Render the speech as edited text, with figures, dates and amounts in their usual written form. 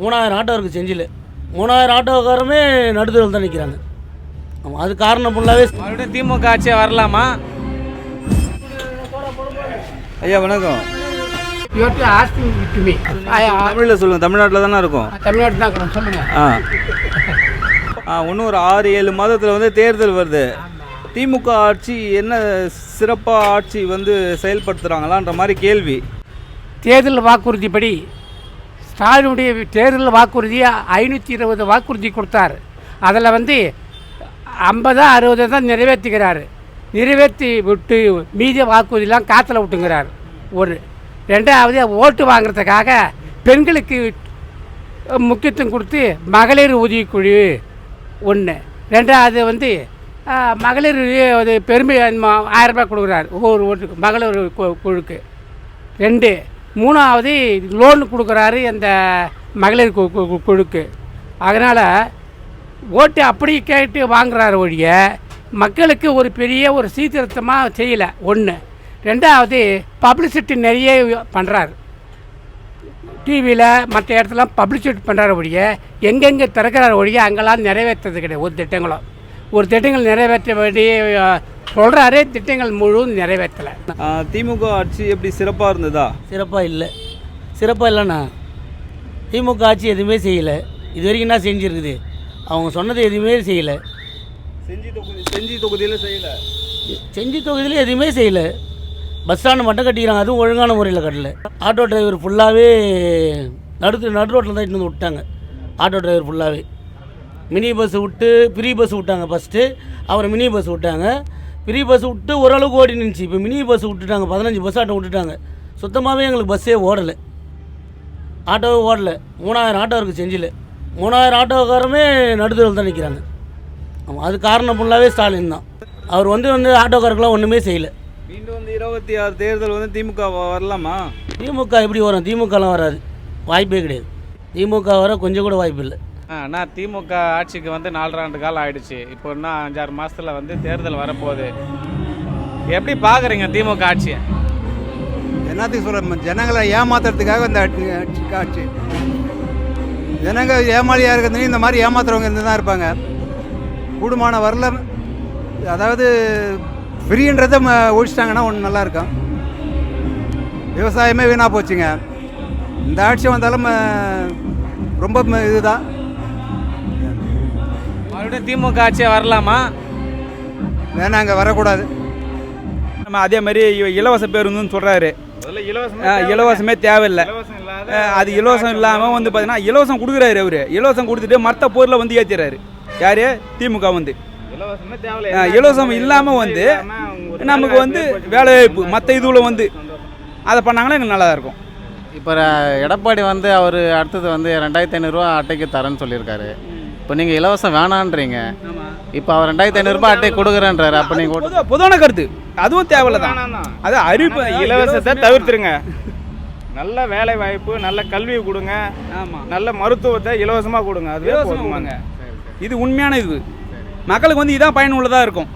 3000 auto இருக்குது செஞ்சில். 3000 ஆட்டோக்காரமே நடுத்தரவில் தான் நிற்கிறாங்க. ஆமாம், அது காரணம் ஃபுல்லாகவே மறுபடியும் திமுக ஆட்சியாக வரலாமா? ஐயா வணக்கம். தமிழில் சொல்லுங்கள். தமிழ்நாட்டில் தானே இருக்கும். தமிழ்நாட்டு தான் சொல்லுங்கள். இன்னும் ஒரு 6-7 மாதத்தில் வந்து தேர்தல் வருது. திமுக ஆட்சி என்ன சிறப்பாக ஆட்சி வந்து செயல்படுத்துகிறாங்களான்ற மாதிரி கேள்வி. தேர்தல் வாக்குறுதிப்படி ஸ்டாலினுடைய தேர்தல் வாக்குறுதியை 520 வாக்குறுதி கொடுத்தார். அதில் வந்து 50-60 தான் நிறைவேற்றுகிறார். நிறைவேற்றி விட்டு மீதி வாக்குறுதியெலாம் காற்றுல விட்டுங்கிறார். ஒரு ரெண்டாவது ஓட்டு வாங்குறதுக்காக பெண்களுக்கு முக்கியத்துவம் கொடுத்து மகளிர் உதவிக்குழு ஒன்று. ரெண்டாவது வந்து மகளிர் பெருமை 1000 ரூபாய் கொடுக்குறாரு ஒவ்வொரு ஓட்டுக்கு மகளிர் குழுக்கு. 2 மூணாவது லோன் கொடுக்குறாரு அந்த மகளிர் குழுக்கு. அதனால் ஓட்டு அப்படி கேட்டு வாங்குறாரு ஒழிய மக்களுக்கு ஒரு பெரிய ஒரு சீர்திருத்தமாக செய்யலை. 1. ரெண்டாவது பப்ளிசிட்டி நிறைய பண்ணுறாரு. டிவியில் மற்ற இடத்துல பப்ளிசிட்டி பண்ணுறாரு ஒழிய எங்கெங்கே திறக்கிறாரு ஒழிய அங்கெல்லாம் நிறைவேற்றுறது கிடையாது. ஒரு திட்டங்கள் நிறைவேற்ற வேண்டிய சொல்கிறாரு, திட்டங்கள் முழுவதும் நிறைவேற்றலை. திமுக ஆட்சி எப்படி சிறப்பாக இருந்ததா? சிறப்பாக இல்லை. சிறப்பாக இல்லைண்ணா. திமுக ஆட்சி எதுவுமே செய்யலை. இது வரைக்கும் என்ன செஞ்சுருக்குது? அவங்க சொன்னது எதுவுமே செய்யலை. செஞ்சி தொகுதியில் செய்யலை. செஞ்சி தொகுதியில் எதுவுமே செய்யலை. பஸ் ஸ்டாண்டு மட்டும் கட்டிக்கிறாங்க, அதுவும் ஒழுங்கான முறையில் கட்டலை. ஆட்டோ டிரைவர் ஃபுல்லாகவே நடு ரோட்டில் தான் இட்டு வந்து விட்டாங்க. ஆட்டோ டிரைவர் ஃபுல்லாகவே மினி பஸ் விட்டு ஃப்ரீ பஸ் விட்டாங்க. ஃபஸ்ட்டு அப்புறம் மினி பஸ் விட்டாங்க. ஃப்ரீ பஸ் விட்டு ஓரளவுக்கு ஓடி நின்றுச்சு. இப்போ மினி பஸ் விட்டுட்டாங்க. 15 பஸ் ஆட்டோ விட்டுட்டாங்க. சுத்தமாகவே எங்களுக்கு பஸ்ஸே ஓடலை, ஆட்டோவே ஓடலை. 3000 ஆட்டோ இருக்குது செஞ்சில். 3000 ஆட்டோக்காரமே நடுத்தரவில் தான் நிற்கிறாங்க. ஆமாம், அது காரணம் ஃபுல்லாகவே ஸ்டாலின் தான். அவர் வந்து ஆட்டோக்காரருக்கெலாம் ஒன்றுமே செய்யலை. மீண்டும் வந்து 26 தேர்தல் வந்து திமுக வரலாமா? திமுக எப்படி வரும்? திமுகலாம் வராது, வாய்ப்பே கிடையாது. திமுக வர கொஞ்சம் கூட வாய்ப்பு இல்லை. அண்ணா, திமுக ஆட்சிக்கு வந்து 4 ஆண்டு காலம் ஆயிடுச்சு. இப்போ இன்னும் 5-6 மாதத்தில் வந்து தேர்தல் வரப்போகுது. எப்படி பார்க்குறீங்க திமுக ஆட்சியை? என்னத்துக்கு சொல்ல, ஜனங்களை ஏமாத்துறதுக்காக இந்த ஆட்சி. ஜனங்க ஏமாளியாக இருக்கிறது இந்த மாதிரி ஏமாத்துறவங்க இருந்து தான் இருப்பாங்க. கூடுமான வரல, அதாவது ஃப்ரீன்றதை ஒழிச்சிட்டாங்கன்னா ஒன்று நல்லாயிருக்கும். விவசாயமே வீணாக போச்சுங்க. இந்த ஆட்சி வந்தாலும் ரொம்ப இதுதான். மறுபடியும் திமுக ஆட்சியாக வரலாமா? வேணாங்க, வரக்கூடாது. நம்ம அதே மாதிரி இலவச பேருந்துன்னு சொல்கிறாரு. இலவசமே தேவையில்லை. அது இலவசம் இல்லாமல் வந்து பார்த்தீங்கன்னா இலவசம் கொடுக்குறாரு. அவர் இலவசம் கொடுத்துட்டு மற்ற பொருளை வந்து ஏற்றிடுறாரு. யார்? திமுக வந்து இலவசம் இல்லாமல் வந்து நமக்கு வந்து வேலைவாய்ப்பு மற்ற இதுவில் வந்து அதை பண்ணாங்கன்னா எங்களுக்கு நல்லா இருக்கும். இப்போ எடப்பாடி வந்து அவர் அடுத்தது வந்து 2500 ரூபா அட்டைக்கு தரேன்னு சொல்லியிருக்காரு. இப்போ நீங்கள் இலவசம் வேணான்றீங்க. இப்போ அவர் 2500 ரூபாய் அட்டை கொடுக்குறேன்றாரு. அப்போ நீங்கள் பொதுவான கருத்து அதுவும் தேவையில்லை தான். அது அறிவிப்பு இலவசத்தை தவிர்த்துருங்க. நல்ல வேலை வாய்ப்பு, நல்ல கல்வி கொடுங்க. நல்ல மருத்துவத்தை இலவசமாக கொடுங்க. அதுவே போதுமாங்க. இது உண்மையான இது. மக்களுக்கு வந்து இதான் பயனுள்ளதாக இருக்கும்.